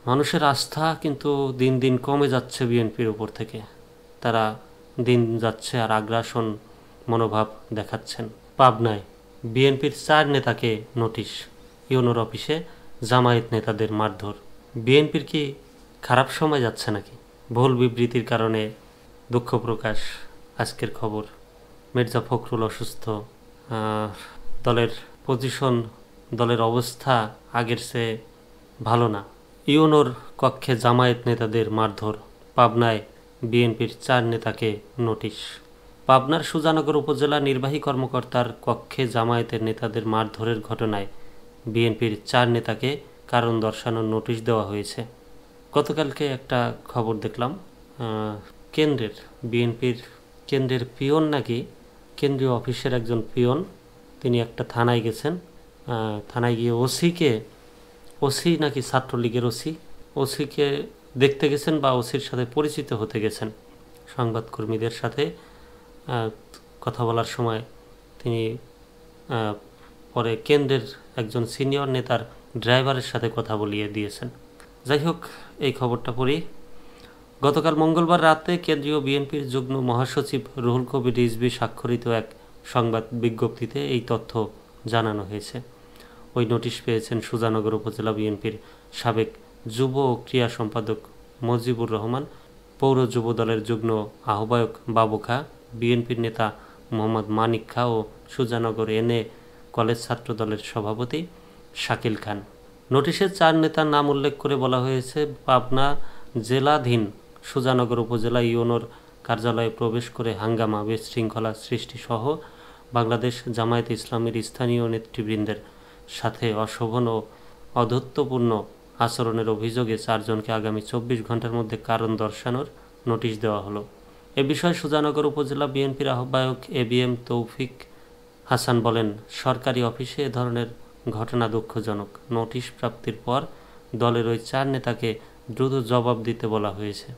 মানুষের আস্থা কিন্তু দিন দিন কমে যাচ্ছে বিএনপির উপর থেকে। তারা দিন যাচ্ছে আর আগ্রাসন মনোভাব দেখাচ্ছেন। পাবনায় বিএনপির 4 নেতাকে নোটিশ, ইউনুর অফিসে জামায়াত নেতাদের মারধর। বিএনপির কি খারাপ সময় যাচ্ছে নাকি? ভুল বিবৃতির কারণে দুঃখ প্রকাশ। আজকের খবর, মির্জা ফখরুল অসুস্থ, দলের পজিশন, দলের অবস্থা আগের চেয়ে ভালো না। ইউনুর কক্ষে জামায়াত নেতাদের মারধর। পাবনায় বিএনপির 4 নেতাকে নোটিশ। পাবনার সুজানগর উপজেলা নির্বাহী কর্মকর্তার কক্ষে জামায়াতের নেতাদের মারধরের ঘটনায় বিএনপির 4 নেতাকে কারণ দর্শানোর নোটিশ দেওয়া হয়েছে। গতকালকে একটা খবর দেখলাম, কেন্দ্রের বিএনপির কেন্দ্রের পিয়ন নাকি, কেন্দ্রীয় অফিসের একজন পিয়ন, তিনি একটা থানায় গেছেন। থানায় গিয়ে ওসি নাকি ছাত্রলীগের ওসিকে দেখতে গেছেন বা ওসির সাথে পরিচিত হতে গেছেন। সংবাদকর্মীদের সাথে কথা বলার সময় তিনি পরে কেন্দ্রের একজন সিনিয়র নেতার ড্রাইভারের সাথে কথা বলিয়ে দিয়েছেন। যাই হোক, এই খবরটা পড়ি। গতকাল মঙ্গলবার রাতে কেন্দ্রীয় বিএনপির যুগ্ম মহাসচিব রুহুল কবির রিজভী স্বাক্ষরিত এক সংবাদ বিজ্ঞপ্তিতে এই তথ্য জানানো হয়েছে। ওই নোটিশ পেয়েছেন সুজানগর উপজেলা বিএনপির সাবেক যুব ও ক্রীড়া সম্পাদক মজিবুর রহমান, পৌর যুব দলের যুগ্ম আহ্বায়ক বাবু খা, বিএনপির নেতা মোহাম্মদ মানিক খা ও সুজানগর এনএ কলেজ ছাত্র দলের সভাপতি শাকিল খান। নোটিশে 4 নেতার নাম উল্লেখ করে বলা হয়েছে, পাবনা জেলাধীন সুজানগর উপজেলা ইউনোর কার্যালয়ে প্রবেশ করে হাঙ্গামা, বিশৃঙ্খলা সৃষ্টিসহ বাংলাদেশ জামায়াতে ইসলামীর স্থানীয় নেতৃবৃন্দের সাথে অশোভন ও অধত্বপূর্ণ আচরণের অভিযোগে 4 জনকে আগামী 24 ঘন্টার মধ্যে কারণ দর্শানোর নোটিশ দেওয়া হলো। এ বিষয়ে সুজানগর উপজেলা বিএনপির আহ্বায়ক এবিএম তৌফিক হাসান বলেন, সরকারি অফিসে এ ধরনের ঘটনা দুঃখজনক। নোটিশ প্রাপ্তির পর দলের ওই 4 নেতাকে দ্রুত জবাব দিতে বলা হয়েছে।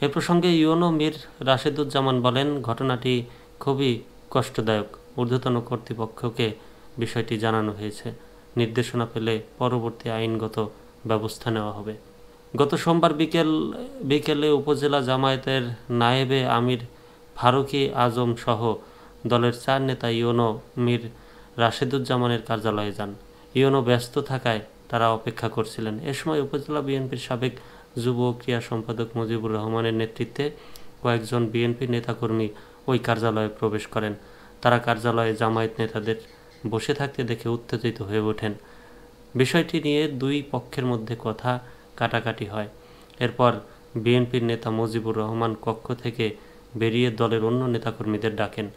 এ প্রসঙ্গে ইউনো মীর রাশেদুজ্জামান বলেন, ঘটনাটি খুবই কষ্টদায়ক। ঊর্ধ্বতন কর্তৃপক্ষকে বিষয়টি জানানো হয়েছে। নির্দেশনা পেলে পরবর্তী আইনগত ব্যবস্থা নেওয়া হবে। গত সোমবার বিকেলে উপজেলা জামায়াতের নায়েবে আমির ফারুকি আজম সহ দলের 4 নেতা ইউনো মীর রাশেদুজ্জামানের কার্যালয়ে যান। ইউনো ব্যস্ত থাকায় তারা অপেক্ষা করছিলেন। এ সময় উপজেলা বিএনপির সাবেক যুব ও ক্রীড়া সম্পাদক মুজিবুর রহমানের নেতৃত্বে কয়েকজন বিএনপি নেতাকর্মী ওই কার্যালয়ে প্রবেশ করেন। তারা কার্যালয়ে জামায়াত নেতাদের বসে থাকতে দেখে উত্তেজিত হয়ে ওঠেন। বিষয়টি নিয়ে দুই পক্ষের মধ্যে কথা কাটাকাটি হয়। এরপর বিএনপির নেতা মুজিবুর রহমান কক্ষ থেকে বেরিয়ে দলের অন্য নেতাকর্মীদের ডাকেন।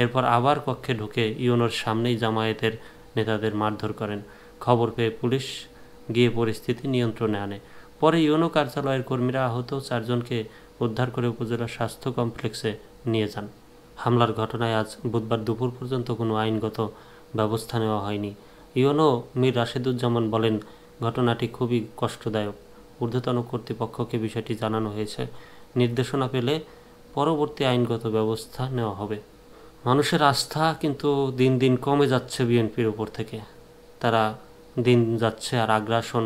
এরপর আবার কক্ষে ঢুকে ইউনোর সামনেই জামায়াতের নেতাদের মারধর করেন। খবর পেয়ে পুলিশ গিয়ে পরিস্থিতি নিয়ন্ত্রণে আনে। পরে ইউনো কার্যালয়ের কর্মীরা আহত 4 জনকে উদ্ধার করে উপজেলা স্বাস্থ্য কমপ্লেক্সে নিয়ে যান। হামলার ঘটনায় আজ বুধবার দুপুর পর্যন্ত কোনো আইনগত ব্যবস্থা নেওয়া হয়নি। ইউনো মীর রাশেদুজ্জামান বলেন, ঘটনাটি খুবই কষ্টদায়ক। ঊর্ধ্বতন কর্তৃপক্ষকে বিষয়টি জানানো হয়েছে। নির্দেশনা পেলে পরবর্তী আইনগত ব্যবস্থা নেওয়া হবে। মানুষের আস্থা কিন্তু দিন দিন কমে যাচ্ছে বিএনপির উপর থেকে। তারা দিন যাচ্ছে আর আগ্রাসন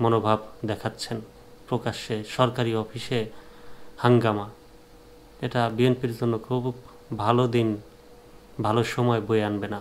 মনোভাব দেখাচ্ছেন প্রকাশ্যে। সরকারি অফিসে হাঙ্গামা, এটা বিএনপির জন্য খুব ভালো দিন, ভালো সময় বয়ে আনবে না।